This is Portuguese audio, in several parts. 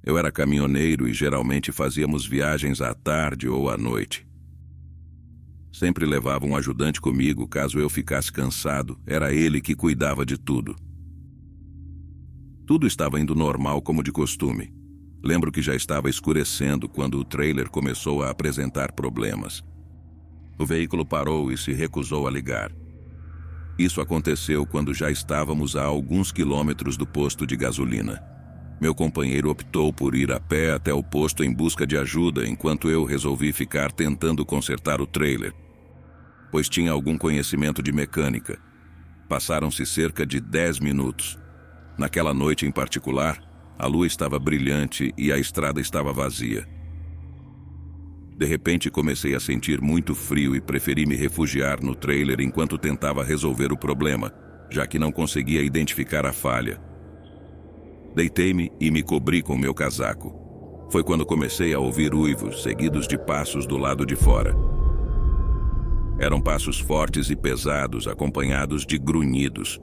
Eu era caminhoneiro e geralmente fazíamos viagens à tarde ou à noite. Sempre levava um ajudante comigo caso eu ficasse cansado, era ele que cuidava de tudo. Tudo estava indo normal como de costume. Lembro que já estava escurecendo quando o trailer começou a apresentar problemas. O veículo parou e se recusou a ligar. Isso aconteceu quando já estávamos a alguns quilômetros do posto de gasolina. Meu companheiro optou por ir a pé até o posto em busca de ajuda, enquanto eu resolvi ficar tentando consertar o trailer, pois tinha algum conhecimento de mecânica. Passaram-se cerca de 10 minutos. Naquela noite em particular, a lua estava brilhante e a estrada estava vazia. De repente comecei a sentir muito frio e preferi me refugiar no trailer enquanto tentava resolver o problema, já que não conseguia identificar a falha. Deitei-me e me cobri com meu casaco. Foi quando comecei a ouvir uivos, seguidos de passos do lado de fora. Eram passos fortes e pesados, acompanhados de grunhidos.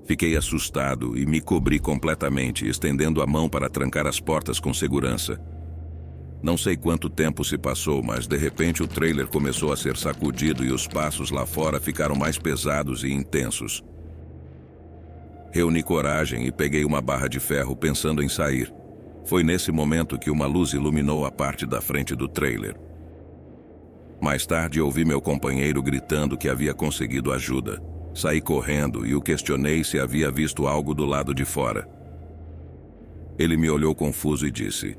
Fiquei assustado e me cobri completamente, estendendo a mão para trancar as portas com segurança. Não sei quanto tempo se passou, mas de repente o trailer começou a ser sacudido e os passos lá fora ficaram mais pesados e intensos. Reuni coragem e peguei uma barra de ferro pensando em sair. Foi nesse momento que uma luz iluminou a parte da frente do trailer. Mais tarde ouvi meu companheiro gritando que havia conseguido ajuda. Saí correndo e o questionei se havia visto algo do lado de fora. Ele me olhou confuso e disse: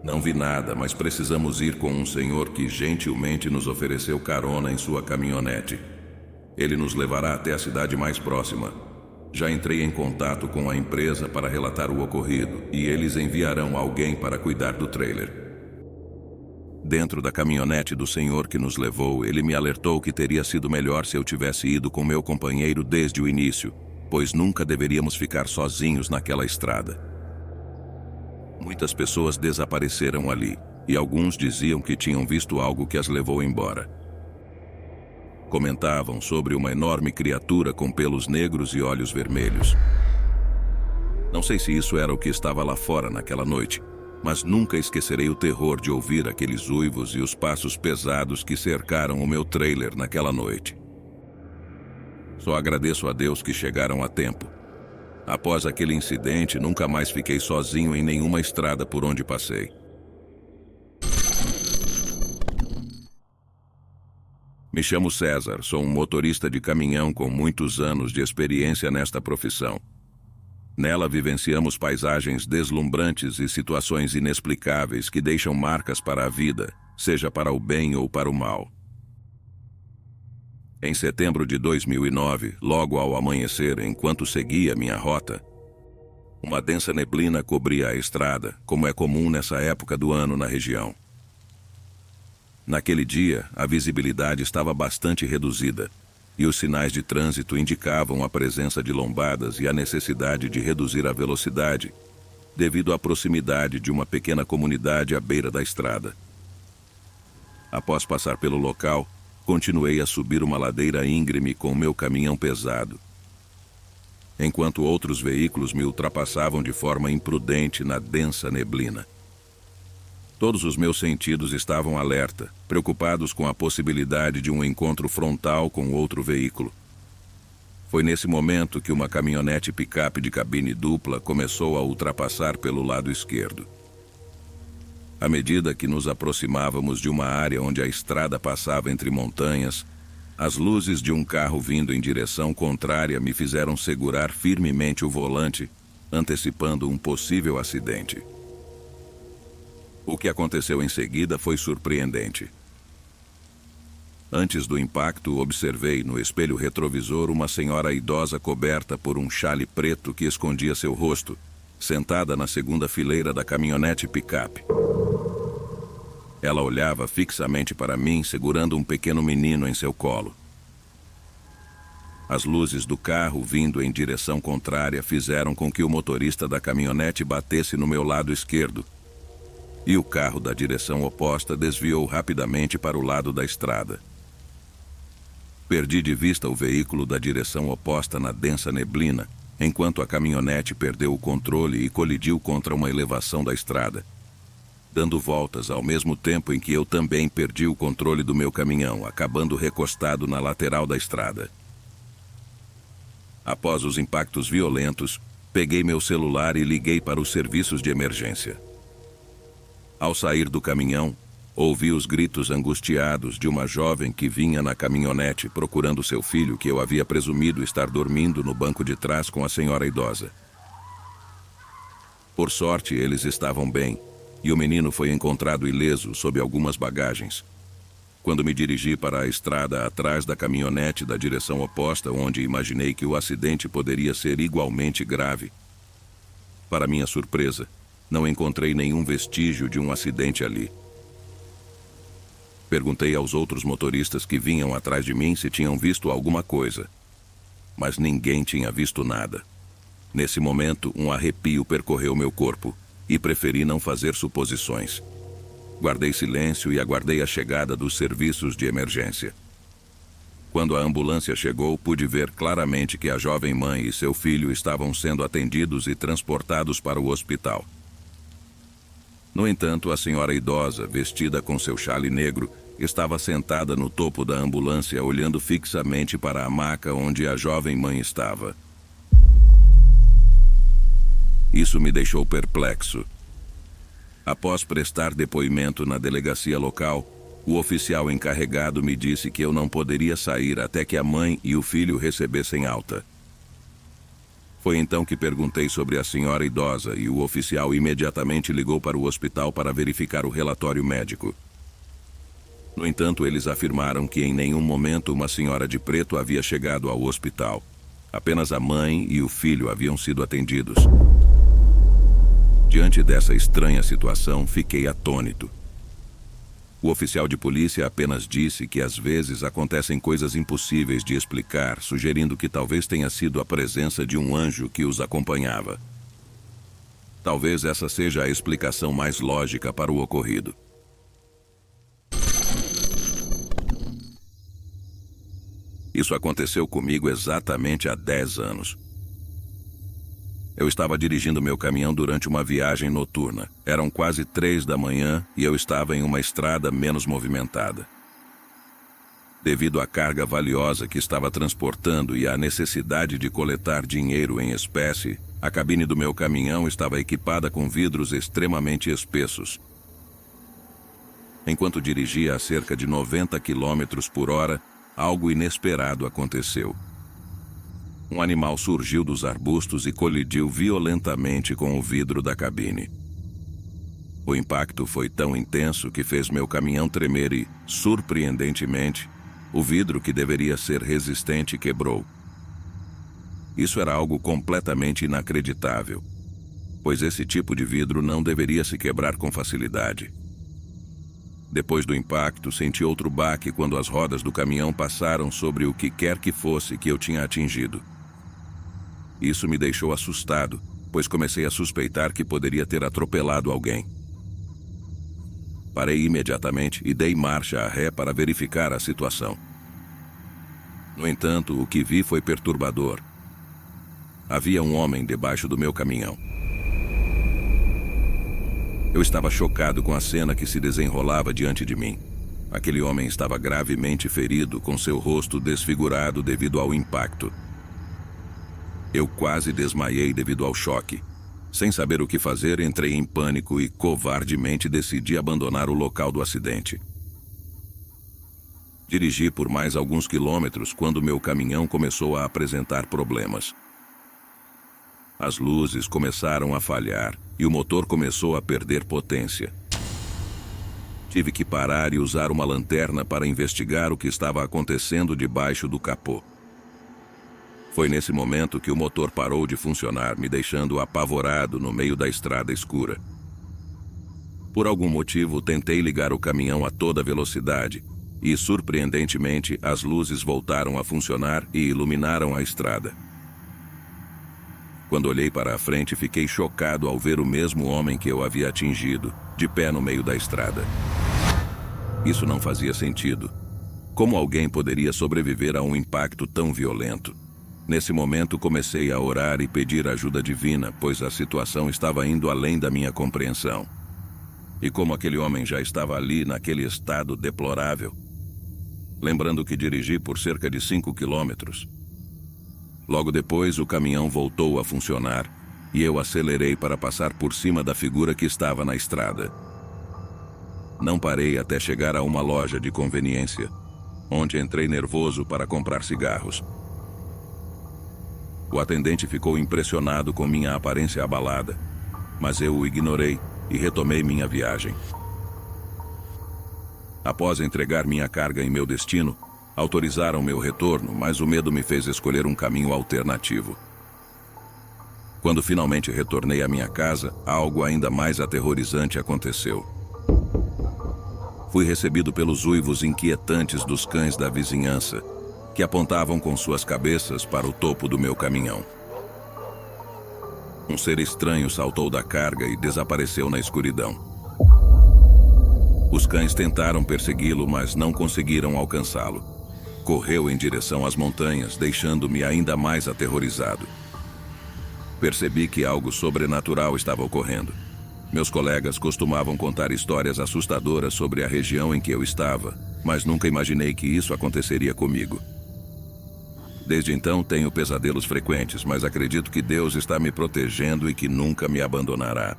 "Não vi nada, mas precisamos ir com um senhor que gentilmente nos ofereceu carona em sua caminhonete. Ele nos levará até a cidade mais próxima. Já entrei em contato com a empresa para relatar o ocorrido e eles enviarão alguém para cuidar do trailer." Dentro da caminhonete do senhor que nos levou, ele me alertou que teria sido melhor se eu tivesse ido com meu companheiro desde o início, pois nunca deveríamos ficar sozinhos naquela estrada. Muitas pessoas desapareceram ali, e alguns diziam que tinham visto algo que as levou embora. Comentavam sobre uma enorme criatura com pelos negros e olhos vermelhos. Não sei se isso era o que estava lá fora naquela noite, mas nunca esquecerei o terror de ouvir aqueles uivos e os passos pesados que cercaram o meu trailer naquela noite. Só agradeço a Deus que chegaram a tempo. Após aquele incidente, nunca mais fiquei sozinho em nenhuma estrada por onde passei. Me chamo César, sou um motorista de caminhão com muitos anos de experiência nesta profissão. Nela vivenciamos paisagens deslumbrantes e situações inexplicáveis que deixam marcas para a vida, seja para o bem ou para o mal. Em setembro de 2009, logo ao amanhecer, enquanto seguia minha rota, uma densa neblina cobria a estrada, como é comum nessa época do ano na região. Naquele dia, a visibilidade estava bastante reduzida, e os sinais de trânsito indicavam a presença de lombadas e a necessidade de reduzir a velocidade, devido à proximidade de uma pequena comunidade à beira da estrada. Após passar pelo local, continuei a subir uma ladeira íngreme com meu caminhão pesado, enquanto outros veículos me ultrapassavam de forma imprudente na densa neblina. Todos os meus sentidos estavam alerta, preocupados com a possibilidade de um encontro frontal com outro veículo. Foi nesse momento que uma caminhonete picape de cabine dupla começou a ultrapassar pelo lado esquerdo. À medida que nos aproximávamos de uma área onde a estrada passava entre montanhas, as luzes de um carro vindo em direção contrária me fizeram segurar firmemente o volante, antecipando um possível acidente. O que aconteceu em seguida foi surpreendente. Antes do impacto, observei no espelho retrovisor uma senhora idosa coberta por um xale preto que escondia seu rosto, sentada na segunda fileira da caminhonete picape. Ela olhava fixamente para mim, segurando um pequeno menino em seu colo. As luzes do carro vindo em direção contrária fizeram com que o motorista da caminhonete batesse no meu lado esquerdo, e o carro da direção oposta desviou rapidamente para o lado da estrada. Perdi de vista o veículo da direção oposta na densa neblina enquanto a caminhonete perdeu o controle e colidiu contra uma elevação da estrada, dando voltas ao mesmo tempo em que eu também perdi o controle do meu caminhão, acabando recostado na lateral da estrada. Após os impactos violentos, peguei meu celular e liguei para os serviços de emergência. Ao sair do caminhão, ouvi os gritos angustiados de uma jovem que vinha na caminhonete procurando seu filho, que eu havia presumido estar dormindo no banco de trás com a senhora idosa. Por sorte, eles estavam bem, e o menino foi encontrado ileso sob algumas bagagens. Quando me dirigi para a estrada atrás da caminhonete da direção oposta, onde imaginei que o acidente poderia ser igualmente grave, para minha surpresa, não encontrei nenhum vestígio de um acidente ali. Perguntei aos outros motoristas que vinham atrás de mim se tinham visto alguma coisa, mas ninguém tinha visto nada. Nesse momento, um arrepio percorreu meu corpo e preferi não fazer suposições. Guardei silêncio e aguardei a chegada dos serviços de emergência. Quando a ambulância chegou, pude ver claramente que a jovem mãe e seu filho estavam sendo atendidos e transportados para o hospital. No entanto, a senhora idosa, vestida com seu xale negro, estava sentada no topo da ambulância, olhando fixamente para a maca onde a jovem mãe estava. Isso me deixou perplexo. Após prestar depoimento na delegacia local, o oficial encarregado me disse que eu não poderia sair até que a mãe e o filho recebessem alta. Foi então que perguntei sobre a senhora idosa e o oficial imediatamente ligou para o hospital para verificar o relatório médico. No entanto, eles afirmaram que em nenhum momento uma senhora de preto havia chegado ao hospital. Apenas a mãe e o filho haviam sido atendidos. Diante dessa estranha situação, fiquei atônito. O oficial de polícia apenas disse que às vezes acontecem coisas impossíveis de explicar, sugerindo que talvez tenha sido a presença de um anjo que os acompanhava. Talvez essa seja a explicação mais lógica para o ocorrido. Isso aconteceu comigo exatamente há 10 anos. Eu estava dirigindo meu caminhão durante uma viagem noturna. Eram quase 3 da manhã e eu estava em uma estrada menos movimentada. Devido à carga valiosa que estava transportando e à necessidade de coletar dinheiro em espécie, a cabine do meu caminhão estava equipada com vidros extremamente espessos. Enquanto dirigia a cerca de 90 km por hora, algo inesperado aconteceu. Um animal surgiu dos arbustos e colidiu violentamente com o vidro da cabine. O impacto foi tão intenso que fez meu caminhão tremer e, surpreendentemente, o vidro que deveria ser resistente quebrou. Isso era algo completamente inacreditável, pois esse tipo de vidro não deveria se quebrar com facilidade. Depois do impacto, senti outro baque quando as rodas do caminhão passaram sobre o que quer que fosse que eu tinha atingido. Isso me deixou assustado, pois comecei a suspeitar que poderia ter atropelado alguém. Parei imediatamente e dei marcha a ré para verificar a situação. No entanto, o que vi foi perturbador. Havia um homem debaixo do meu caminhão. Eu estava chocado com a cena que se desenrolava diante de mim. Aquele homem estava gravemente ferido, com seu rosto desfigurado devido ao impacto. Eu quase desmaiei devido ao choque. Sem saber o que fazer, entrei em pânico e covardemente decidi abandonar o local do acidente. Dirigi por mais alguns quilômetros quando meu caminhão começou a apresentar problemas. As luzes começaram a falhar e o motor começou a perder potência. Tive que parar e usar uma lanterna para investigar o que estava acontecendo debaixo do capô. Foi nesse momento que o motor parou de funcionar, me deixando apavorado no meio da estrada escura. Por algum motivo, tentei ligar o caminhão a toda velocidade e, surpreendentemente, as luzes voltaram a funcionar e iluminaram a estrada. Quando olhei para a frente, fiquei chocado ao ver o mesmo homem que eu havia atingido, de pé no meio da estrada. Isso não fazia sentido. Como alguém poderia sobreviver a um impacto tão violento? Nesse momento comecei a orar e pedir ajuda divina, pois a situação estava indo além da minha compreensão. E como aquele homem já estava ali naquele estado deplorável, lembrando que dirigi por cerca de 5 quilômetros. Logo depois o caminhão voltou a funcionar e eu acelerei para passar por cima da figura que estava na estrada. Não parei até chegar a uma loja de conveniência, onde entrei nervoso para comprar cigarros. O atendente ficou impressionado com minha aparência abalada, mas eu o ignorei e retomei minha viagem. Após entregar minha carga em meu destino, autorizaram meu retorno, mas o medo me fez escolher um caminho alternativo. Quando finalmente retornei à minha casa, algo ainda mais aterrorizante aconteceu. Fui recebido pelos uivos inquietantes dos cães da vizinhança, que apontavam com suas cabeças para o topo do meu caminhão. Um ser estranho saltou da carga e desapareceu na escuridão. Os cães tentaram persegui-lo, mas não conseguiram alcançá-lo. Correu em direção às montanhas, deixando-me ainda mais aterrorizado. Percebi que algo sobrenatural estava ocorrendo. Meus colegas costumavam contar histórias assustadoras sobre a região em que eu estava, mas nunca imaginei que isso aconteceria comigo. Desde então tenho pesadelos frequentes, mas acredito que Deus está me protegendo e que nunca me abandonará.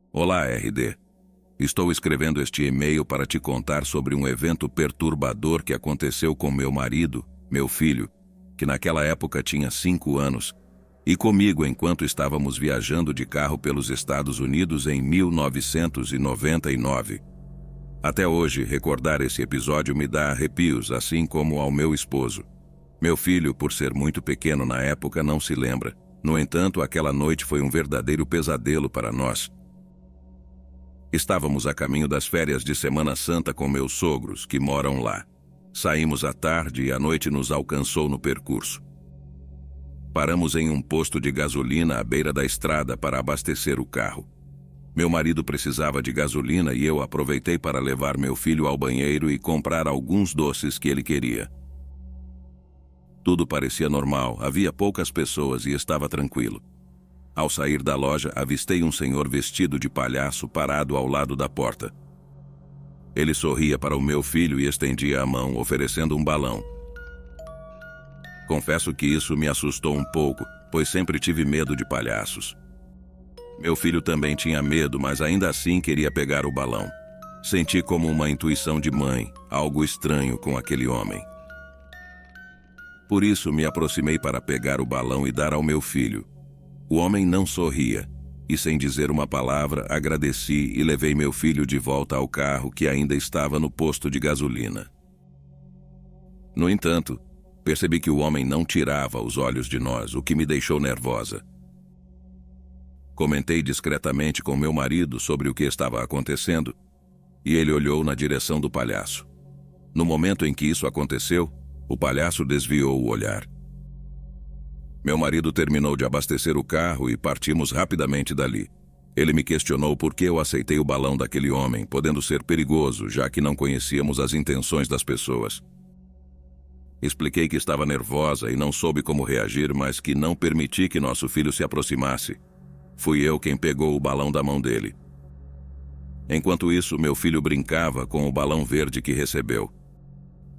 Olá, RD. Estou escrevendo este e-mail para te contar sobre um evento perturbador que aconteceu com meu marido, meu filho, que naquela época tinha 5 anos, e comigo enquanto estávamos viajando de carro pelos Estados Unidos em 1999. Até hoje, recordar esse episódio me dá arrepios, assim como ao meu esposo. Meu filho, por ser muito pequeno na época, não se lembra. No entanto, aquela noite foi um verdadeiro pesadelo para nós. Estávamos a caminho das férias de Semana Santa com meus sogros, que moram lá. Saímos à tarde e a noite nos alcançou no percurso. Paramos em um posto de gasolina à beira da estrada para abastecer o carro. Meu marido precisava de gasolina e eu aproveitei para levar meu filho ao banheiro e comprar alguns doces que ele queria. Tudo parecia normal, havia poucas pessoas e estava tranquilo. Ao sair da loja, avistei um senhor vestido de palhaço parado ao lado da porta. Ele sorria para o meu filho e estendia a mão, oferecendo um balão. Confesso que isso me assustou um pouco, pois sempre tive medo de palhaços. Meu filho também tinha medo, mas ainda assim queria pegar o balão. Senti como uma intuição de mãe, algo estranho com aquele homem. Por isso me aproximei para pegar o balão e dar ao meu filho. O homem não sorria, e sem dizer uma palavra, agradeci e levei meu filho de volta ao carro que ainda estava no posto de gasolina. No entanto, percebi que o homem não tirava os olhos de nós, o que me deixou nervosa. Comentei discretamente com meu marido sobre o que estava acontecendo, e ele olhou na direção do palhaço. No momento em que isso aconteceu, o palhaço desviou o olhar. Meu marido terminou de abastecer o carro e partimos rapidamente dali. Ele me questionou por que eu aceitei o balão daquele homem, podendo ser perigoso, já que não conhecíamos as intenções das pessoas. Expliquei que estava nervosa e não soube como reagir, mas que não permiti que nosso filho se aproximasse. Fui eu quem pegou o balão da mão dele. Enquanto isso, meu filho brincava com o balão verde que recebeu.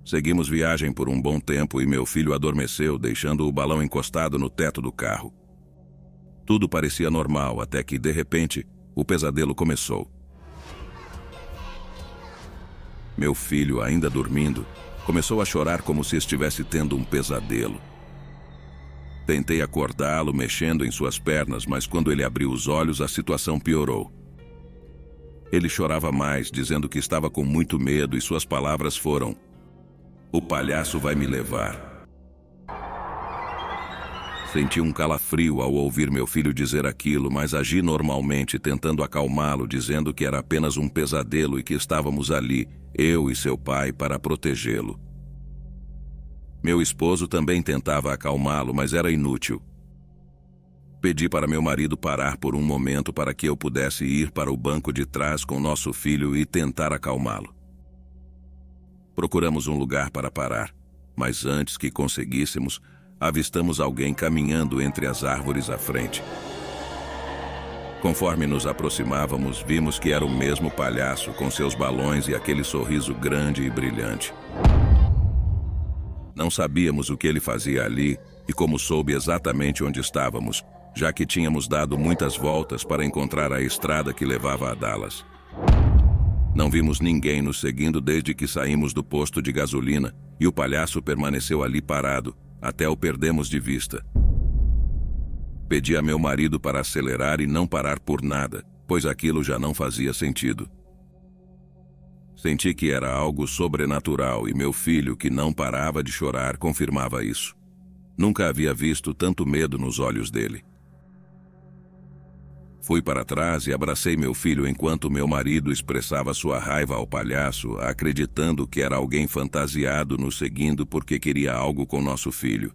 Seguimos viagem por um bom tempo e meu filho adormeceu, deixando o balão encostado no teto do carro. Tudo parecia normal, até que, de repente, o pesadelo começou. Meu filho, ainda dormindo, começou a chorar como se estivesse tendo um pesadelo. Tentei acordá-lo mexendo em suas pernas, mas quando ele abriu os olhos, a situação piorou. Ele chorava mais, dizendo que estava com muito medo e suas palavras foram: "O palhaço vai me levar." Senti um calafrio ao ouvir meu filho dizer aquilo, mas agi normalmente, tentando acalmá-lo, dizendo que era apenas um pesadelo e que estávamos ali, eu e seu pai, para protegê-lo. Meu esposo também tentava acalmá-lo, mas era inútil. Pedi para meu marido parar por um momento para que eu pudesse ir para o banco de trás com nosso filho e tentar acalmá-lo. Procuramos um lugar para parar, mas antes que conseguíssemos, avistamos alguém caminhando entre as árvores à frente. Conforme nos aproximávamos, vimos que era o mesmo palhaço com seus balões e aquele sorriso grande e brilhante. Não sabíamos o que ele fazia ali e como soube exatamente onde estávamos, já que tínhamos dado muitas voltas para encontrar a estrada que levava a Dallas. Não vimos ninguém nos seguindo desde que saímos do posto de gasolina e o palhaço permaneceu ali parado, até o perdemos de vista. Pedi a meu marido para acelerar e não parar por nada, pois aquilo já não fazia sentido. Senti que era algo sobrenatural e meu filho, que não parava de chorar, confirmava isso. Nunca havia visto tanto medo nos olhos dele. Fui para trás e abracei meu filho enquanto meu marido expressava sua raiva ao palhaço, acreditando que era alguém fantasiado nos seguindo porque queria algo com nosso filho.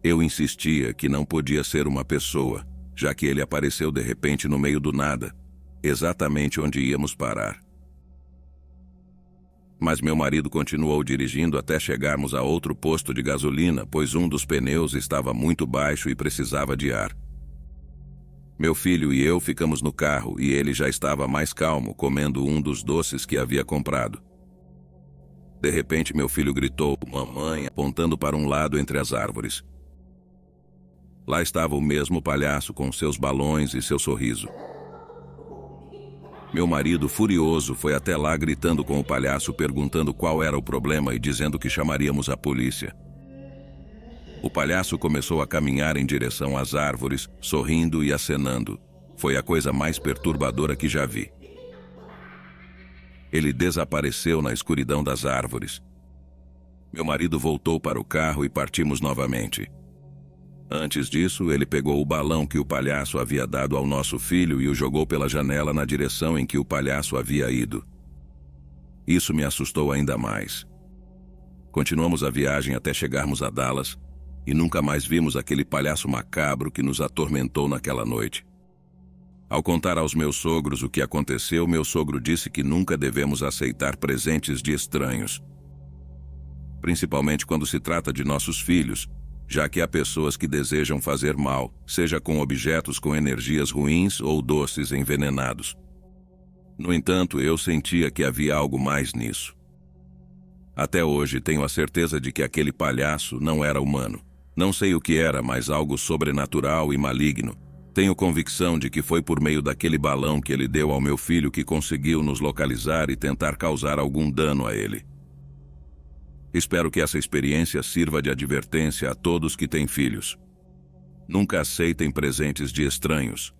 Eu insistia que não podia ser uma pessoa, já que ele apareceu de repente no meio do nada, exatamente onde íamos parar. Mas meu marido continuou dirigindo até chegarmos a outro posto de gasolina, pois um dos pneus estava muito baixo e precisava de ar. Meu filho e eu ficamos no carro e ele já estava mais calmo, comendo um dos doces que havia comprado. De repente, meu filho gritou, "Mamãe", apontando para um lado entre as árvores. Lá estava o mesmo palhaço com seus balões e seu sorriso. Meu marido, furioso, foi até lá gritando com o palhaço, perguntando qual era o problema e dizendo que chamaríamos a polícia. O palhaço começou a caminhar em direção às árvores, sorrindo e acenando. Foi a coisa mais perturbadora que já vi. Ele desapareceu na escuridão das árvores. Meu marido voltou para o carro e partimos novamente. Antes disso, ele pegou o balão que o palhaço havia dado ao nosso filho e o jogou pela janela na direção em que o palhaço havia ido. Isso me assustou ainda mais. Continuamos a viagem até chegarmos a Dallas e nunca mais vimos aquele palhaço macabro que nos atormentou naquela noite. Ao contar aos meus sogros o que aconteceu, meu sogro disse que nunca devemos aceitar presentes de estranhos, principalmente quando se trata de nossos filhos, já que há pessoas que desejam fazer mal, seja com objetos com energias ruins ou doces envenenados. No entanto, eu sentia que havia algo mais nisso. Até hoje tenho a certeza de que aquele palhaço não era humano. Não sei o que era, mas algo sobrenatural e maligno. Tenho convicção de que foi por meio daquele balão que ele deu ao meu filho que conseguiu nos localizar e tentar causar algum dano a ele. Espero que essa experiência sirva de advertência a todos que têm filhos. Nunca aceitem presentes de estranhos.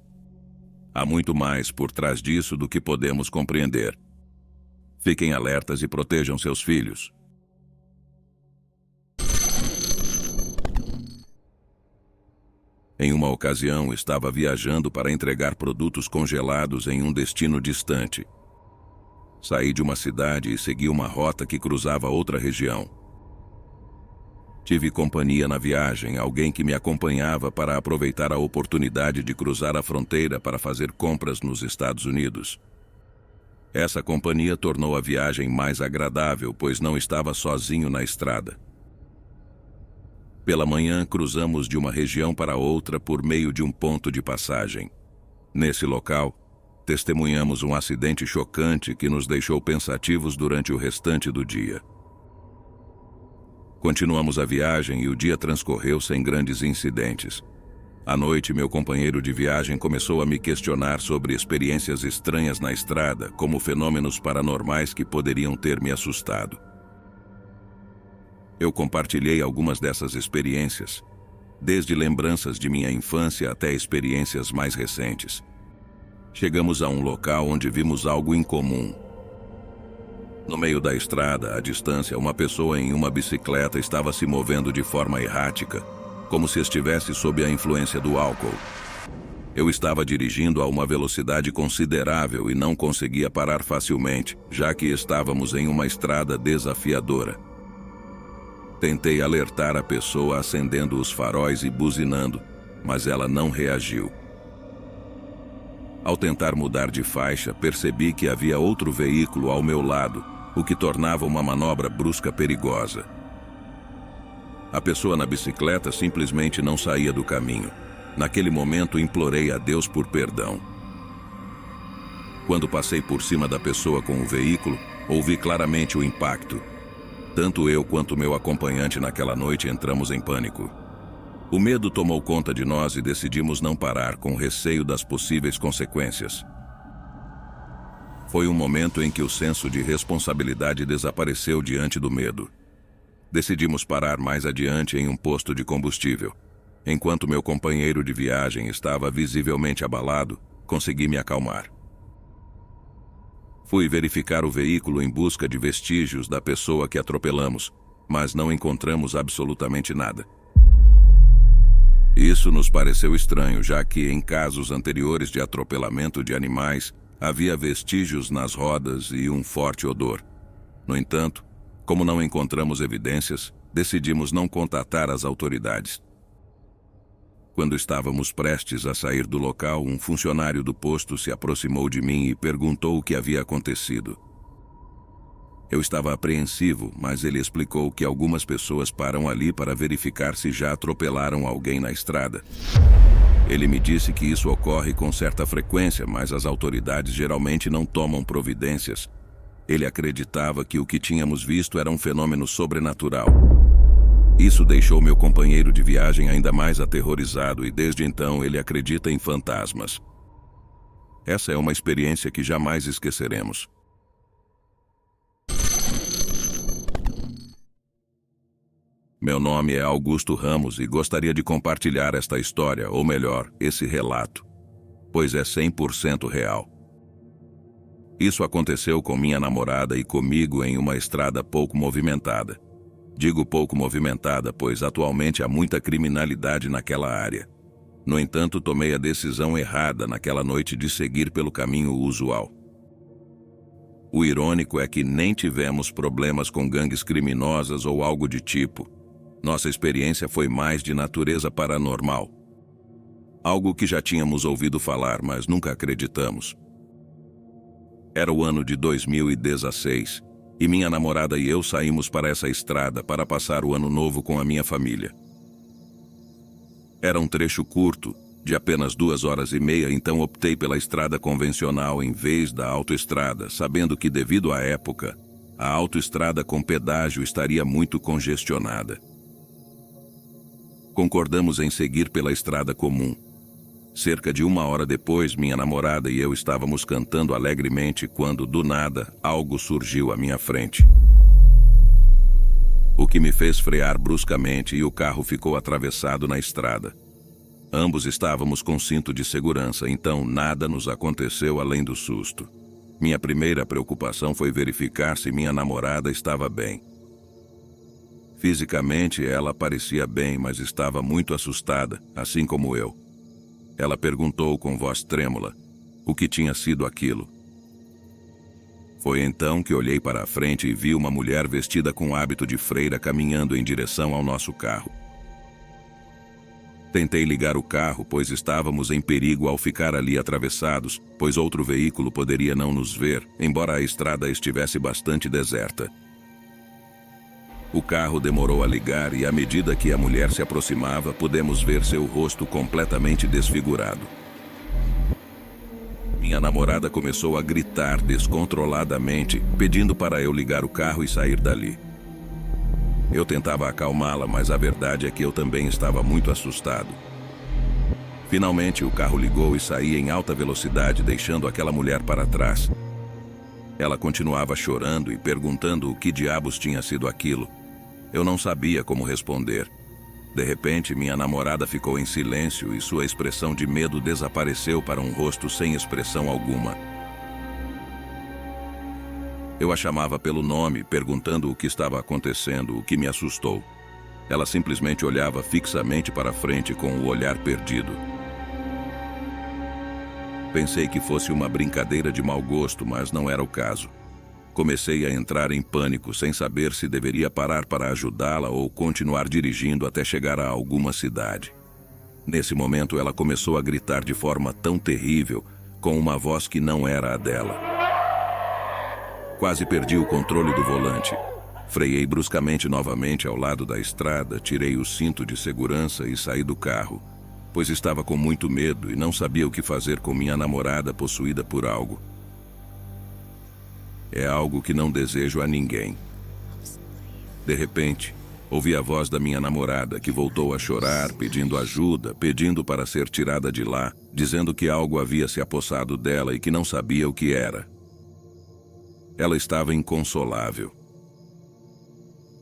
Há muito mais por trás disso do que podemos compreender. Fiquem alertas e protejam seus filhos. Em uma ocasião, estava viajando para entregar produtos congelados em um destino distante. Saí de uma cidade e segui uma rota que cruzava outra região. Tive companhia na viagem, alguém que me acompanhava para aproveitar a oportunidade de cruzar a fronteira para fazer compras nos Estados Unidos. Essa companhia tornou a viagem mais agradável, pois não estava sozinho na estrada. Pela manhã, cruzamos de uma região para outra por meio de um ponto de passagem. Nesse local, testemunhamos um acidente chocante que nos deixou pensativos durante o restante do dia. Continuamos a viagem e o dia transcorreu sem grandes incidentes. À noite, meu companheiro de viagem começou a me questionar sobre experiências estranhas na estrada, como fenômenos paranormais que poderiam ter me assustado. Eu compartilhei algumas dessas experiências, desde lembranças de minha infância até experiências mais recentes. Chegamos a um local onde vimos algo incomum. No meio da estrada, à distância, uma pessoa em uma bicicleta estava se movendo de forma errática, como se estivesse sob a influência do álcool. Eu estava dirigindo a uma velocidade considerável e não conseguia parar facilmente, já que estávamos em uma estrada desafiadora. Tentei alertar a pessoa acendendo os faróis e buzinando, mas ela não reagiu. Ao tentar mudar de faixa, percebi que havia outro veículo ao meu lado, o que tornava uma manobra brusca perigosa. A pessoa na bicicleta simplesmente não saía do caminho. Naquele momento, implorei a Deus por perdão. Quando passei por cima da pessoa com o veículo, ouvi claramente o impacto. Tanto eu quanto meu acompanhante naquela noite entramos em pânico. O medo tomou conta de nós e decidimos não parar, com receio das possíveis consequências. Foi um momento em que o senso de responsabilidade desapareceu diante do medo. Decidimos parar mais adiante em um posto de combustível. Enquanto meu companheiro de viagem estava visivelmente abalado, consegui me acalmar. Fui verificar o veículo em busca de vestígios da pessoa que atropelamos, mas não encontramos absolutamente nada. Isso nos pareceu estranho, já que em casos anteriores de atropelamento de animais, havia vestígios nas rodas e um forte odor. No entanto, como não encontramos evidências, decidimos não contatar as autoridades. Quando estávamos prestes a sair do local, um funcionário do posto se aproximou de mim e perguntou o que havia acontecido. Eu estava apreensivo, mas ele explicou que algumas pessoas param ali para verificar se já atropelaram alguém na estrada. Ele me disse que isso ocorre com certa frequência, mas as autoridades geralmente não tomam providências. Ele acreditava que o que tínhamos visto era um fenômeno sobrenatural. Isso deixou meu companheiro de viagem ainda mais aterrorizado e desde então ele acredita em fantasmas. Essa é uma experiência que jamais esqueceremos. Meu nome é Augusto Ramos e gostaria de compartilhar esta história, ou melhor, esse relato, pois é 100% real. Isso aconteceu com minha namorada e comigo em uma estrada pouco movimentada. Digo pouco movimentada, pois atualmente há muita criminalidade naquela área. No entanto, tomei a decisão errada naquela noite de seguir pelo caminho usual. O irônico é que nem tivemos problemas com gangues criminosas ou algo de tipo. Nossa experiência foi mais de natureza paranormal. Algo que já tínhamos ouvido falar, mas nunca acreditamos. Era o ano de 2016. E minha namorada e eu saímos para essa estrada para passar o ano novo com a minha família. Era um trecho curto, de apenas 2h30, então optei pela estrada convencional em vez da autoestrada, sabendo que devido à época, a autoestrada com pedágio estaria muito congestionada. Concordamos em seguir pela estrada comum. Cerca de 1 hora depois, minha namorada e eu estávamos cantando alegremente quando, do nada, algo surgiu à minha frente. O que me fez frear bruscamente e o carro ficou atravessado na estrada. Ambos estávamos com cinto de segurança, então nada nos aconteceu além do susto. Minha primeira preocupação foi verificar se minha namorada estava bem. Fisicamente, ela parecia bem, mas estava muito assustada, assim como eu. Ela perguntou com voz trêmula o que tinha sido aquilo. Foi então que olhei para a frente e vi uma mulher vestida com hábito de freira caminhando em direção ao nosso carro. Tentei ligar o carro, pois estávamos em perigo ao ficar ali atravessados, pois outro veículo poderia não nos ver, embora a estrada estivesse bastante deserta. O carro demorou a ligar e, à medida que a mulher se aproximava, pudemos ver seu rosto completamente desfigurado. Minha namorada começou a gritar descontroladamente, pedindo para eu ligar o carro e sair dali. Eu tentava acalmá-la, mas a verdade é que eu também estava muito assustado. Finalmente, o carro ligou e saía em alta velocidade, deixando aquela mulher para trás. Ela continuava chorando e perguntando o que diabos tinha sido aquilo. Eu não sabia como responder. De repente, minha namorada ficou em silêncio e sua expressão de medo desapareceu para um rosto sem expressão alguma. Eu a chamava pelo nome, perguntando o que estava acontecendo, o que me assustou. Ela simplesmente olhava fixamente para frente com o olhar perdido. Pensei que fosse uma brincadeira de mau gosto, mas não era o caso. Comecei a entrar em pânico, sem saber se deveria parar para ajudá-la ou continuar dirigindo até chegar a alguma cidade. Nesse momento, ela começou a gritar de forma tão terrível, com uma voz que não era a dela. Quase perdi o controle do volante. Freiei bruscamente novamente ao lado da estrada, tirei o cinto de segurança e saí do carro, pois estava com muito medo e não sabia o que fazer com minha namorada possuída por algo. É algo que não desejo a ninguém. De repente, ouvi a voz da minha namorada, que voltou a chorar, pedindo ajuda, pedindo para ser tirada de lá, dizendo que algo havia se apossado dela e que não sabia o que era. Ela estava inconsolável.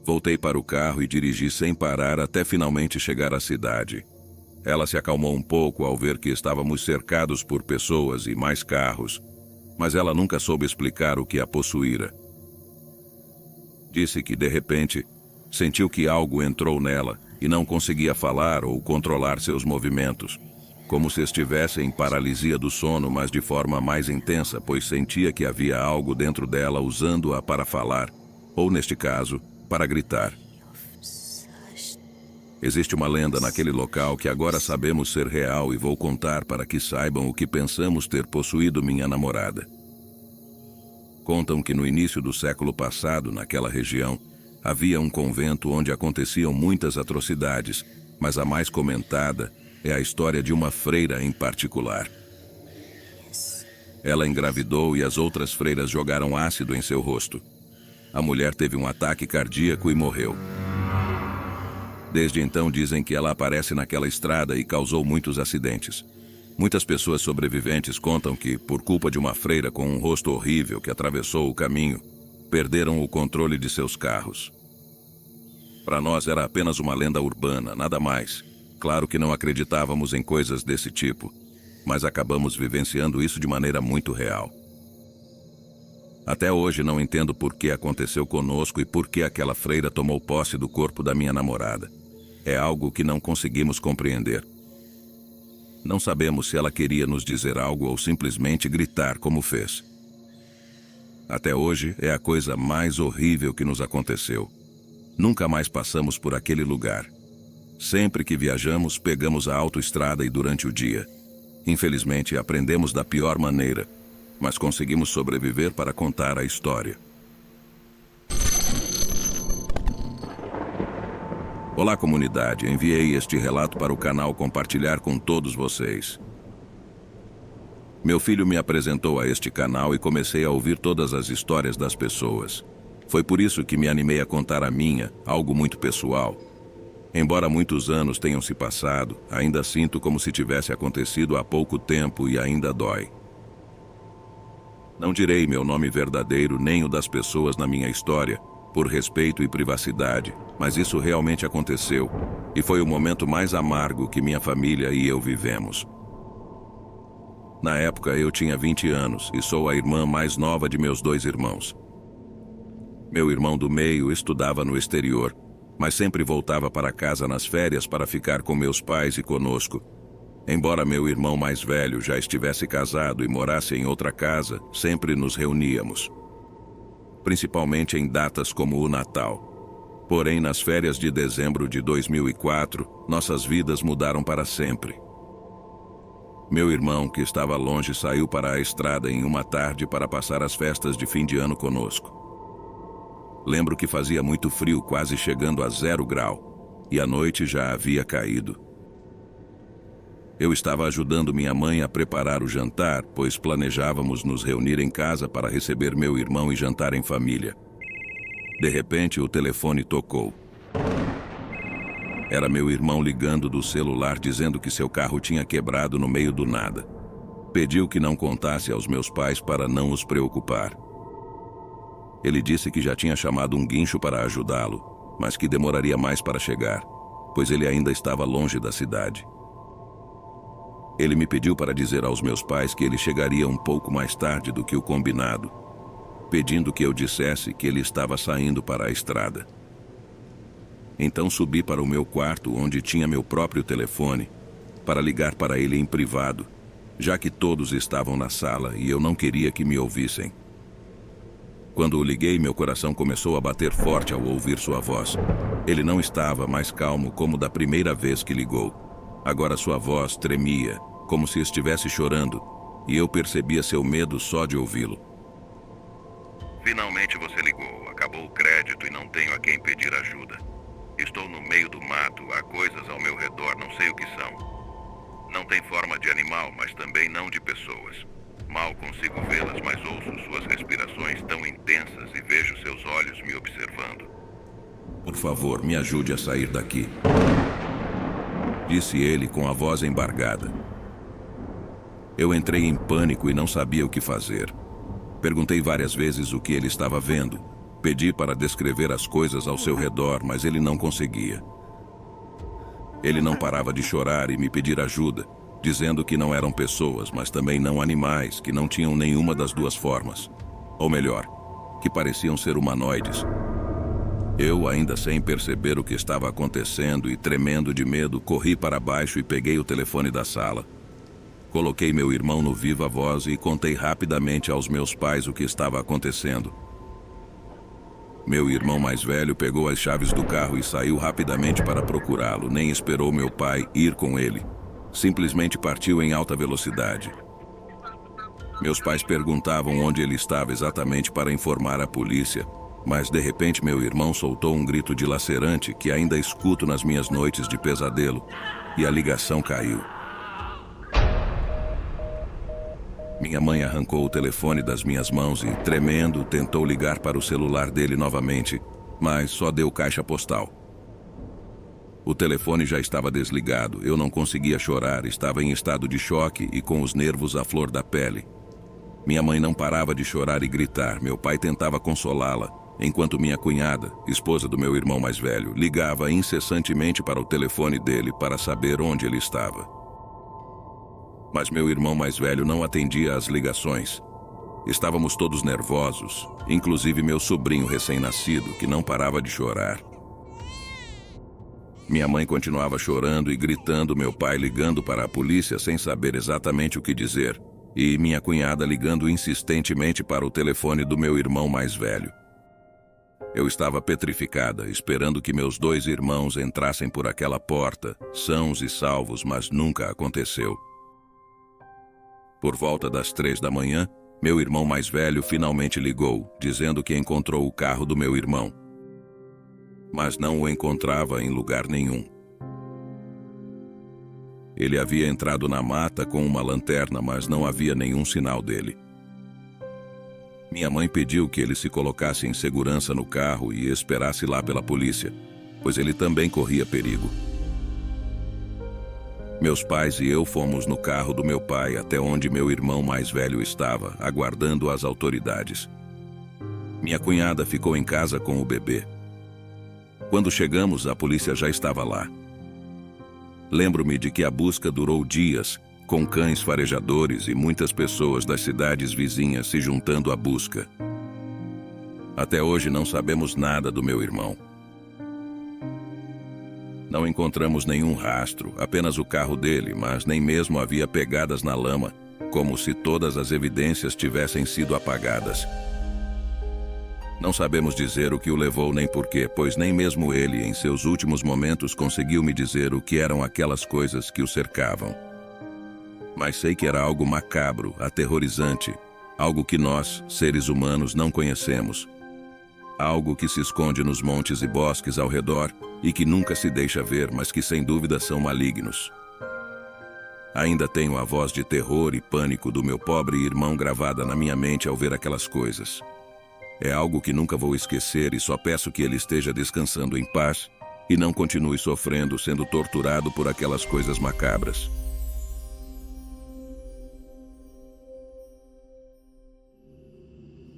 Voltei para o carro e dirigi sem parar até finalmente chegar à cidade. Ela se acalmou um pouco ao ver que estávamos cercados por pessoas e mais carros, mas ela nunca soube explicar o que a possuíra. Disse que, de repente, sentiu que algo entrou nela e não conseguia falar ou controlar seus movimentos, como se estivesse em paralisia do sono, mas de forma mais intensa, pois sentia que havia algo dentro dela usando-a para falar, ou, neste caso, para gritar. Existe uma lenda naquele local que agora sabemos ser real e vou contar para que saibam o que pensamos ter possuído minha namorada. Contam que no início do século passado, naquela região, havia um convento onde aconteciam muitas atrocidades, mas a mais comentada é a história de uma freira em particular. Ela engravidou e as outras freiras jogaram ácido em seu rosto. A mulher teve um ataque cardíaco e morreu. Desde então dizem que ela aparece naquela estrada e causou muitos acidentes. Muitas pessoas sobreviventes contam que, por culpa de uma freira com um rosto horrível que atravessou o caminho, perderam o controle de seus carros. Para nós era apenas uma lenda urbana, nada mais. Claro que não acreditávamos em coisas desse tipo, mas acabamos vivenciando isso de maneira muito real. Até hoje não entendo por que aconteceu conosco e por que aquela freira tomou posse do corpo da minha namorada. É algo que não conseguimos compreender. Não sabemos se ela queria nos dizer algo ou simplesmente gritar como fez. Até hoje é a coisa mais horrível que nos aconteceu. Nunca mais passamos por aquele lugar. Sempre que viajamos, pegamos a autoestrada e durante o dia. Infelizmente, aprendemos da pior maneira, mas conseguimos sobreviver para contar a história. Olá, comunidade. Enviei este relato para o canal compartilhar com todos vocês. Meu filho me apresentou a este canal e comecei a ouvir todas as histórias das pessoas. Foi por isso que me animei a contar a minha, algo muito pessoal. Embora muitos anos tenham se passado, ainda sinto como se tivesse acontecido há pouco tempo e ainda dói. Não direi meu nome verdadeiro nem o das pessoas na minha história, por respeito e privacidade, mas isso realmente aconteceu, e foi o momento mais amargo que minha família e eu vivemos. Na época eu tinha 20 anos e sou a irmã mais nova de meus 2 irmãos. Meu irmão do meio estudava no exterior, mas sempre voltava para casa nas férias para ficar com meus pais e conosco. Embora meu irmão mais velho já estivesse casado e morasse em outra casa, sempre nos reuníamos. Principalmente em datas como o Natal. Porém, nas férias de dezembro de 2004, nossas vidas mudaram para sempre. Meu irmão, que estava longe, saiu para a estrada em uma tarde para passar as festas de fim de ano conosco. Lembro que fazia muito frio, quase chegando a 0 grau, e a noite já havia caído. Eu estava ajudando minha mãe a preparar o jantar, pois planejávamos nos reunir em casa para receber meu irmão e jantar em família. De repente, o telefone tocou. Era meu irmão ligando do celular dizendo que seu carro tinha quebrado no meio do nada. Pediu que não contasse aos meus pais para não os preocupar. Ele disse que já tinha chamado um guincho para ajudá-lo, mas que demoraria mais para chegar, pois ele ainda estava longe da cidade. Ele me pediu para dizer aos meus pais que ele chegaria um pouco mais tarde do que o combinado, pedindo que eu dissesse que ele estava saindo para a estrada. Então subi para o meu quarto, onde tinha meu próprio telefone, para ligar para ele em privado, já que todos estavam na sala e eu não queria que me ouvissem. Quando o liguei, meu coração começou a bater forte ao ouvir sua voz. Ele não estava mais calmo como da primeira vez que ligou. Agora sua voz tremia, como se estivesse chorando, e eu percebia seu medo só de ouvi-lo. Finalmente você ligou. Acabou o crédito e não tenho a quem pedir ajuda. Estou no meio do mato, há coisas ao meu redor, não sei o que são. Não tem forma de animal, mas também não de pessoas. Mal consigo vê-las, mas ouço suas respirações tão intensas e vejo seus olhos me observando. Por favor, me ajude a sair daqui, disse ele com a voz embargada. Eu entrei em pânico e não sabia o que fazer. Perguntei várias vezes o que ele estava vendo. Pedi para descrever as coisas ao seu redor, mas ele não conseguia. Ele não parava de chorar e me pedir ajuda, dizendo que não eram pessoas, mas também não animais, que não tinham nenhuma das duas formas. Ou melhor, que pareciam ser humanoides. Eu, ainda sem perceber o que estava acontecendo e tremendo de medo, corri para baixo e peguei o telefone da sala. Coloquei meu irmão no viva voz e contei rapidamente aos meus pais o que estava acontecendo. Meu irmão mais velho pegou as chaves do carro e saiu rapidamente para procurá-lo, nem esperou meu pai ir com ele. Simplesmente partiu em alta velocidade. Meus pais perguntavam onde ele estava exatamente para informar a polícia, mas de repente meu irmão soltou um grito dilacerante que ainda escuto nas minhas noites de pesadelo, e a ligação caiu. Minha mãe arrancou o telefone das minhas mãos e, tremendo, tentou ligar para o celular dele novamente, mas só deu caixa postal. O telefone já estava desligado, eu não conseguia chorar, estava em estado de choque e com os nervos à flor da pele. Minha mãe não parava de chorar e gritar, meu pai tentava consolá-la, enquanto minha cunhada, esposa do meu irmão mais velho, ligava incessantemente para o telefone dele para saber onde ele estava. Mas meu irmão mais velho não atendia às ligações. Estávamos todos nervosos, inclusive meu sobrinho recém-nascido, que não parava de chorar. Minha mãe continuava chorando e gritando, meu pai ligando para a polícia sem saber exatamente o que dizer, e minha cunhada ligando insistentemente para o telefone do meu irmão mais velho. Eu estava petrificada, esperando que meus 2 irmãos entrassem por aquela porta, sãos e salvos, mas nunca aconteceu. Por volta das 3 da manhã, meu irmão mais velho finalmente ligou, dizendo que encontrou o carro do meu irmão. Mas não o encontrava em lugar nenhum. Ele havia entrado na mata com uma lanterna, mas não havia nenhum sinal dele. Minha mãe pediu que ele se colocasse em segurança no carro e esperasse lá pela polícia, pois ele também corria perigo. Meus pais e eu fomos no carro do meu pai até onde meu irmão mais velho estava, aguardando as autoridades. Minha cunhada ficou em casa com o bebê. Quando chegamos, a polícia já estava lá. Lembro-me de que a busca durou dias, com cães farejadores e muitas pessoas das cidades vizinhas se juntando à busca. Até hoje não sabemos nada do meu irmão. Não encontramos nenhum rastro, apenas o carro dele, mas nem mesmo havia pegadas na lama, como se todas as evidências tivessem sido apagadas. Não sabemos dizer o que o levou nem porquê, pois nem mesmo ele, em seus últimos momentos, conseguiu me dizer o que eram aquelas coisas que o cercavam. Mas sei que era algo macabro, aterrorizante, algo que nós, seres humanos, não conhecemos. Algo que se esconde nos montes e bosques ao redor e que nunca se deixa ver, mas que sem dúvida são malignos. Ainda tenho a voz de terror e pânico do meu pobre irmão gravada na minha mente ao ver aquelas coisas. É algo que nunca vou esquecer e só peço que ele esteja descansando em paz e não continue sofrendo, sendo torturado por aquelas coisas macabras.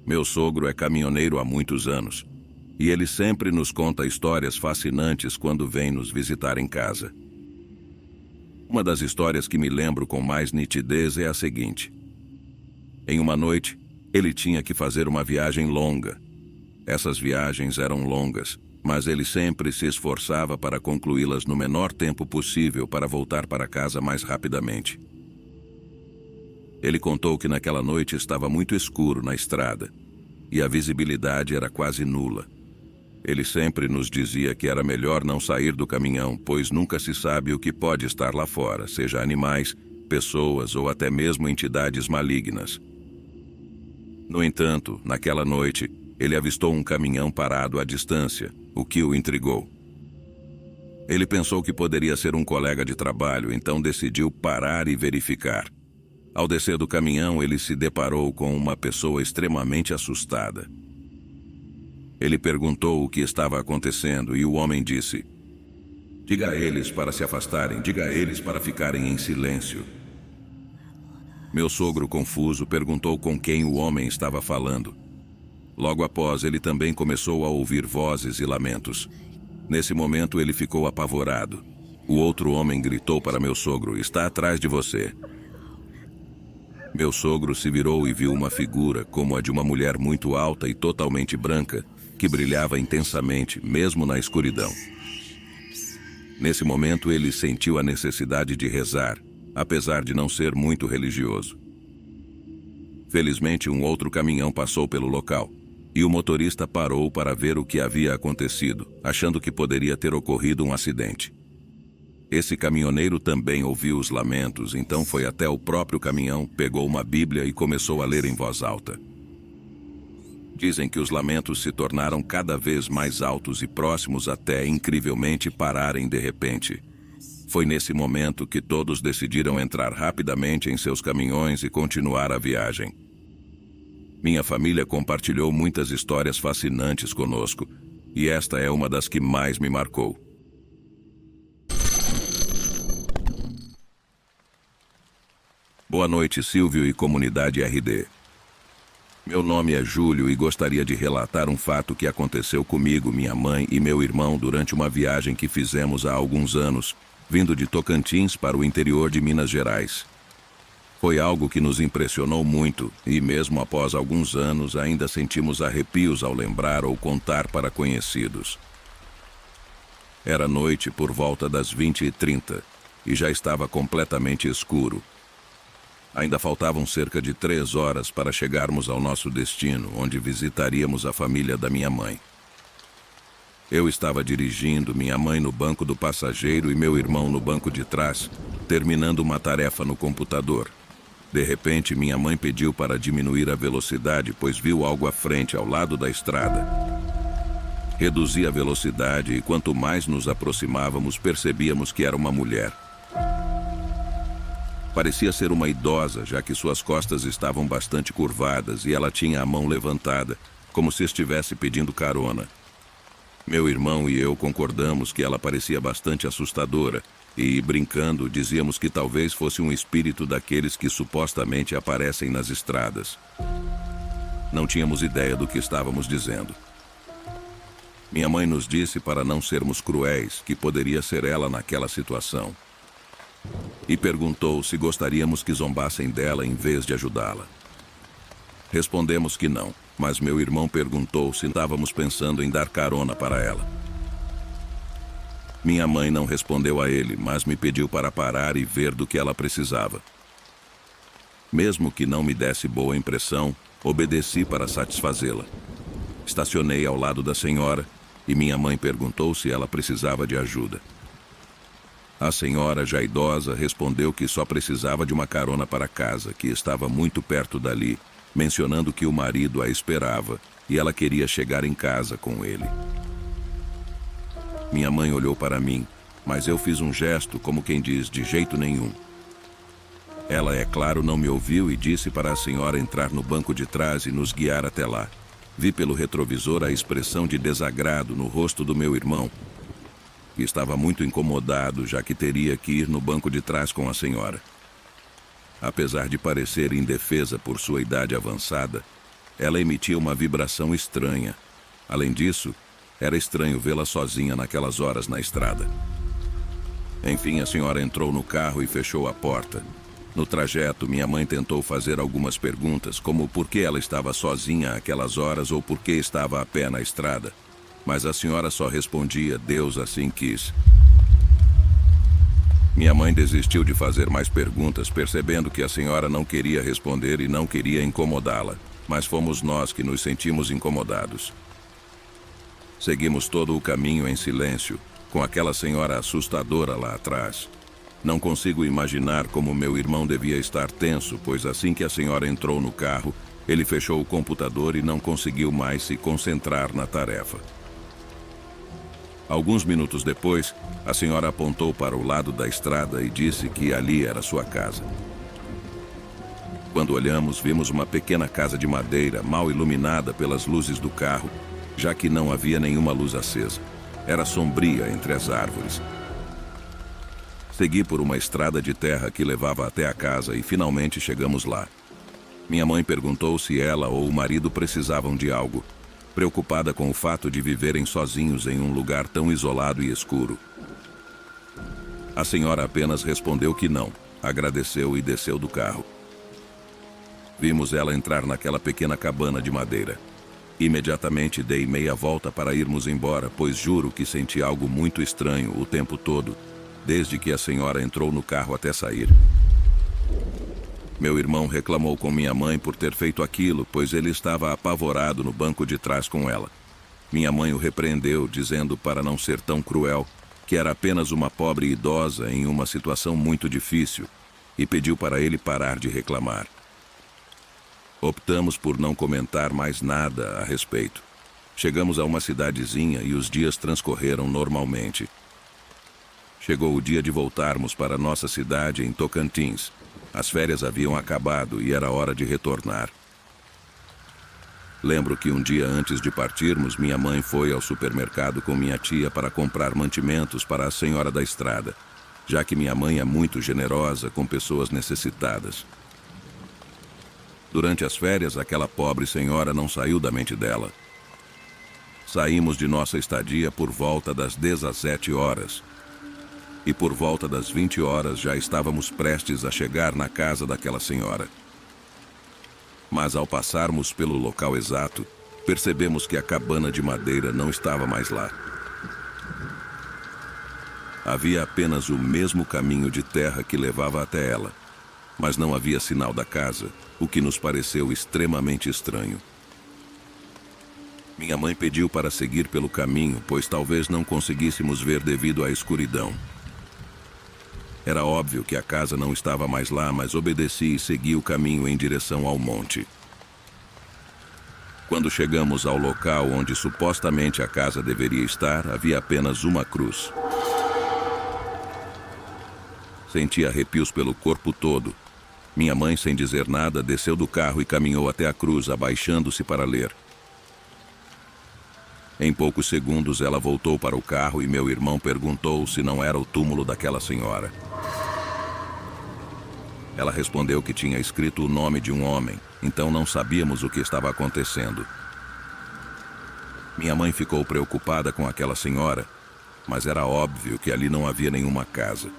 Meu sogro é caminhoneiro há muitos anos, e ele sempre nos conta histórias fascinantes quando vem nos visitar em casa. Uma das histórias que me lembro com mais nitidez é a seguinte. Em uma noite, ele tinha que fazer uma viagem longa. Essas viagens eram longas, mas ele sempre se esforçava para concluí-las no menor tempo possível para voltar para casa mais rapidamente. Ele contou que naquela noite estava muito escuro na estrada e a visibilidade era quase nula. Ele sempre nos dizia que era melhor não sair do caminhão, pois nunca se sabe o que pode estar lá fora, seja animais, pessoas ou até mesmo entidades malignas. No entanto, naquela noite, ele avistou um caminhão parado à distância, o que o intrigou. Ele pensou que poderia ser um colega de trabalho, então decidiu parar e verificar. Ao descer do caminhão, ele se deparou com uma pessoa extremamente assustada. Ele perguntou o que estava acontecendo e o homem disse: "Diga a eles para se afastarem, diga a eles para ficarem em silêncio." Meu sogro, confuso, perguntou com quem o homem estava falando. Logo após, ele também começou a ouvir vozes e lamentos. Nesse momento, ele ficou apavorado. O outro homem gritou para meu sogro: "Está atrás de você." Meu sogro se virou e viu uma figura como a de uma mulher muito alta e totalmente branca, que brilhava intensamente, mesmo na escuridão. Nesse momento, ele sentiu a necessidade de rezar, apesar de não ser muito religioso. Felizmente, um outro caminhão passou pelo local, e o motorista parou para ver o que havia acontecido, achando que poderia ter ocorrido um acidente. Esse caminhoneiro também ouviu os lamentos, então foi até o próprio caminhão, pegou uma Bíblia e começou a ler em voz alta. Dizem que os lamentos se tornaram cada vez mais altos e próximos até, incrivelmente, pararem de repente. Foi nesse momento que todos decidiram entrar rapidamente em seus caminhões e continuar a viagem. Minha família compartilhou muitas histórias fascinantes conosco, e esta é uma das que mais me marcou. Boa noite, Silvio e comunidade RD. Meu nome é Júlio e gostaria de relatar um fato que aconteceu comigo, minha mãe e meu irmão durante uma viagem que fizemos há alguns anos, vindo de Tocantins para o interior de Minas Gerais. Foi algo que nos impressionou muito e, mesmo após alguns anos, ainda sentimos arrepios ao lembrar ou contar para conhecidos. Era noite por volta das 20h30 e já estava completamente escuro. Ainda faltavam cerca de 3 horas para chegarmos ao nosso destino, onde visitaríamos a família da minha mãe. Eu estava dirigindo, minha mãe no banco do passageiro e meu irmão no banco de trás, terminando uma tarefa no computador. De repente, minha mãe pediu para diminuir a velocidade, pois viu algo à frente, ao lado da estrada. Reduzi a velocidade e quanto mais nos aproximávamos, percebíamos que era uma mulher. Parecia ser uma idosa, já que suas costas estavam bastante curvadas e ela tinha a mão levantada, como se estivesse pedindo carona. Meu irmão e eu concordamos que ela parecia bastante assustadora e, brincando, dizíamos que talvez fosse um espírito daqueles que supostamente aparecem nas estradas. Não tínhamos ideia do que estávamos dizendo. Minha mãe nos disse para não sermos cruéis, que poderia ser ela naquela situação. E perguntou se gostaríamos que zombassem dela em vez de ajudá-la. Respondemos que não, mas meu irmão perguntou se estávamos pensando em dar carona para ela. Minha mãe não respondeu a ele, mas me pediu para parar e ver do que ela precisava. Mesmo que não me desse boa impressão, obedeci para satisfazê-la. Estacionei ao lado da senhora e minha mãe perguntou se ela precisava de ajuda. A senhora, já idosa, respondeu que só precisava de uma carona para casa, que estava muito perto dali, mencionando que o marido a esperava e ela queria chegar em casa com ele. Minha mãe olhou para mim, mas eu fiz um gesto como quem diz, de jeito nenhum. Ela, é claro, não me ouviu e disse para a senhora entrar no banco de trás e nos guiar até lá. Vi pelo retrovisor a expressão de desagrado no rosto do meu irmão, que estava muito incomodado, já que teria que ir no banco de trás com a senhora. Apesar de parecer indefesa por sua idade avançada, ela emitia uma vibração estranha. Além disso, era estranho vê-la sozinha naquelas horas na estrada. Enfim, a senhora entrou no carro e fechou a porta. No trajeto, minha mãe tentou fazer algumas perguntas, como por que ela estava sozinha àquelas horas ou por que estava a pé na estrada. Mas a senhora só respondia, Deus assim quis. Minha mãe desistiu de fazer mais perguntas, percebendo que a senhora não queria responder e não queria incomodá-la. Mas fomos nós que nos sentimos incomodados. Seguimos todo o caminho em silêncio, com aquela senhora assustadora lá atrás. Não consigo imaginar como meu irmão devia estar tenso, pois assim que a senhora entrou no carro, Ele fechou o computador e não conseguiu mais se concentrar na tarefa. Alguns minutos depois, a senhora apontou para o lado da estrada e disse que ali era sua casa. Quando olhamos, vimos uma pequena casa de madeira mal iluminada pelas luzes do carro, já que não havia nenhuma luz acesa. Era sombria entre as árvores. Segui por uma estrada de terra que levava até a casa e finalmente chegamos lá. Minha mãe perguntou se ela ou o marido precisavam de algo, preocupada com o fato de viverem sozinhos em um lugar tão isolado e escuro. A senhora apenas respondeu que não, agradeceu e desceu do carro. Vimos ela entrar naquela pequena cabana de madeira. Imediatamente dei meia volta para irmos embora, pois juro que senti algo muito estranho o tempo todo, desde que a senhora entrou no carro até sair. Meu irmão reclamou com minha mãe por ter feito aquilo, pois ele estava apavorado no banco de trás com ela. Minha mãe o repreendeu, dizendo para não ser tão cruel, que era apenas uma pobre idosa em uma situação muito difícil, e pediu para ele parar de reclamar. Optamos por não comentar mais nada a respeito. Chegamos a uma cidadezinha e os dias transcorreram normalmente. Chegou o dia de voltarmos para nossa cidade em Tocantins. As férias haviam acabado e era hora de retornar. Lembro que um dia antes de partirmos, minha mãe foi ao supermercado com minha tia para comprar mantimentos para a senhora da estrada, já que minha mãe é muito generosa com pessoas necessitadas. Durante as férias, aquela pobre senhora não saiu da mente dela. Saímos de nossa estadia por volta das 17 horas. E por volta das 20 horas já estávamos prestes a chegar na casa daquela senhora. Mas ao passarmos pelo local exato, percebemos que a cabana de madeira não estava mais lá. Havia apenas o mesmo caminho de terra que levava até ela, mas não havia sinal da casa, o que nos pareceu extremamente estranho. Minha mãe pediu para seguir pelo caminho, pois talvez não conseguíssemos ver devido à escuridão. Era óbvio que a casa não estava mais lá, mas obedeci e segui o caminho em direção ao monte. Quando chegamos ao local onde supostamente a casa deveria estar, havia apenas uma cruz. Senti arrepios pelo corpo todo. Minha mãe, sem dizer nada, desceu do carro e caminhou até a cruz, abaixando-se para ler. Em poucos segundos, ela voltou para o carro e meu irmão perguntou se não era o túmulo daquela senhora. Ela respondeu que tinha escrito o nome de um homem, então não sabíamos o que estava acontecendo. Minha mãe ficou preocupada com aquela senhora, mas era óbvio que ali não havia nenhuma casa.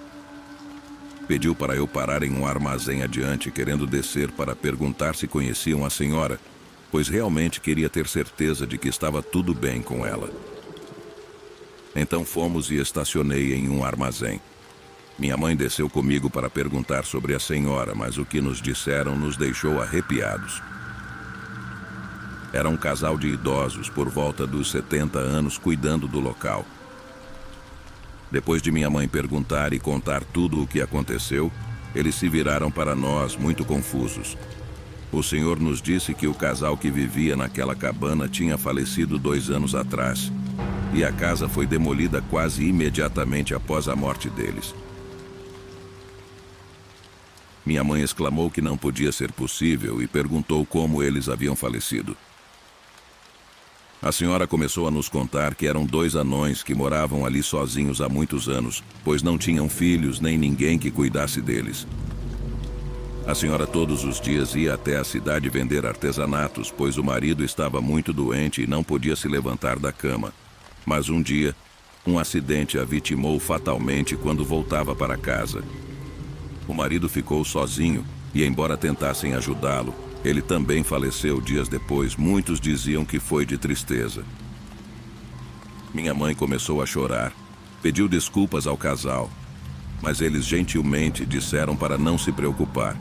Pediu para eu parar em um armazém adiante, querendo descer para perguntar se conheciam a senhora, pois realmente queria ter certeza de que estava tudo bem com ela. Então fomos e estacionei em um armazém. Minha mãe desceu comigo para perguntar sobre a senhora, mas o que nos disseram nos deixou arrepiados. Era um casal de idosos por volta dos 70 anos cuidando do local. Depois de minha mãe perguntar e contar tudo o que aconteceu, eles se viraram para nós muito confusos. O senhor nos disse que o casal que vivia naquela cabana tinha falecido 2 anos atrás, e a casa foi demolida quase imediatamente após a morte deles. Minha mãe exclamou que não podia ser possível e perguntou como eles haviam falecido. A senhora começou a nos contar que eram 2 anões que moravam ali sozinhos há muitos anos, pois não tinham filhos nem ninguém que cuidasse deles. A senhora todos os dias ia até a cidade vender artesanatos, pois o marido estava muito doente e não podia se levantar da cama. Mas um dia, um acidente a vitimou fatalmente quando voltava para casa. O marido ficou sozinho e, embora tentassem ajudá-lo, ele também faleceu dias depois. Muitos diziam que foi de tristeza. Minha mãe começou a chorar, pediu desculpas ao casal, mas eles gentilmente disseram para não se preocupar,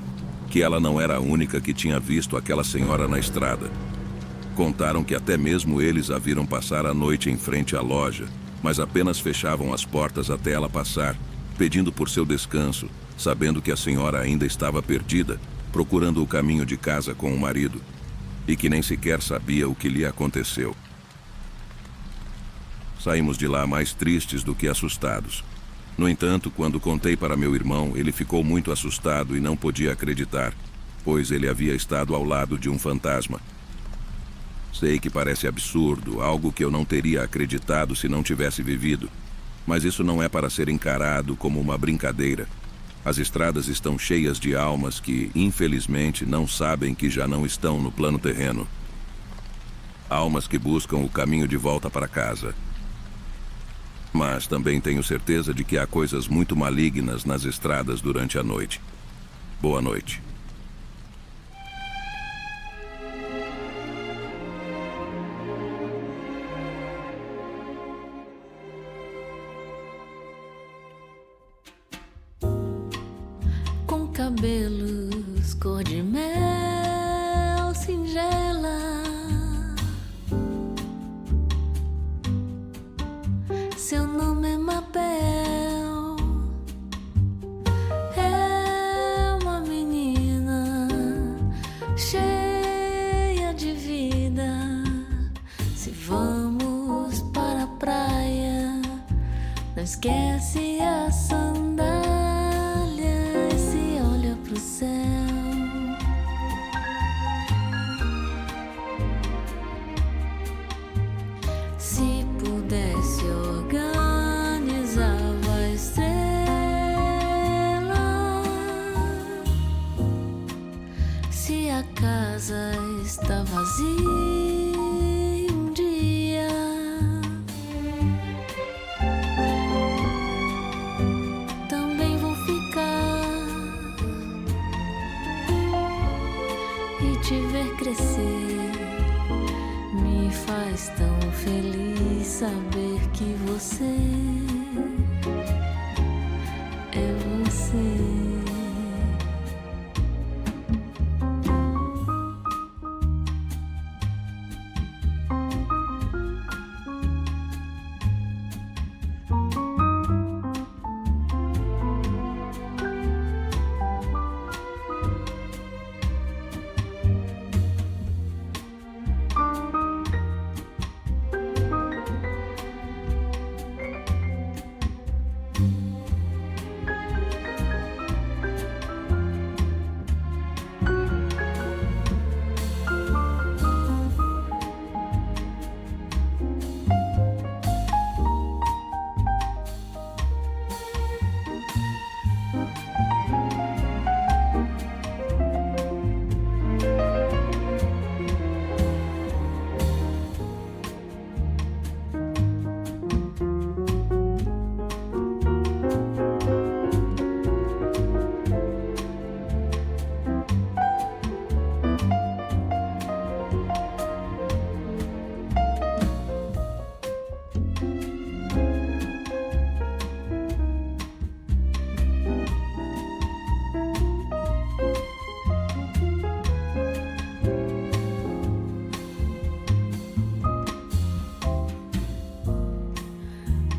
que ela não era a única que tinha visto aquela senhora na estrada. Contaram que até mesmo eles a viram passar a noite em frente à loja, mas apenas fechavam as portas até ela passar, pedindo por seu descanso, sabendo que a senhora ainda estava perdida, procurando o caminho de casa com o marido. e que nem sequer sabia o que lhe aconteceu. Saímos de lá mais tristes do que assustados. No entanto, quando contei para meu irmão, ele ficou muito assustado e não podia acreditar, pois ele havia estado ao lado de um fantasma. Sei que parece absurdo, algo que eu não teria acreditado se não tivesse vivido, mas isso não é para ser encarado como uma brincadeira. As estradas estão cheias de almas que, infelizmente, não sabem que já não estão no plano terreno. Almas que buscam o caminho de volta para casa. Mas também tenho certeza de que há coisas muito malignas nas estradas durante a noite. Boa noite. Com cabelos cor de mel singela, seu nome é Mabel, é uma menina cheia de vida. Se vamos para a praia, não esquece a sandália e se olha pro céu. Se pudesse organizava a estrela. Se a casa está vazia um dia, também vou ficar e te ver crescer. Me faz tão feliz saber que você é você.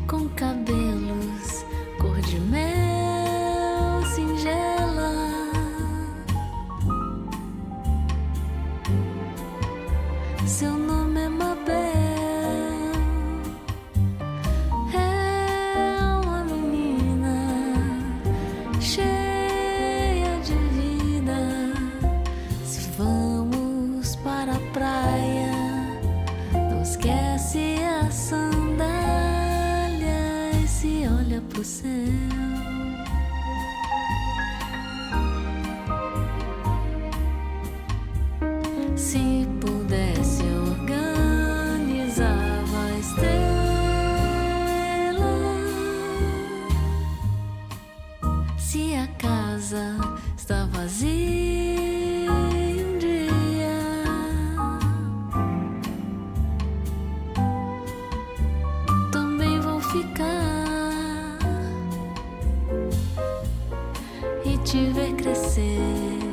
Com cabelos cor de mel singela, seu nome é Mabel, é uma menina cheia de vida. Se vamos para a praia, não esquece a sandália e se olha pro céu. Se pudesse organizava a estrela. Se a casa está vazia um dia, também vou ficar e te ver crescer.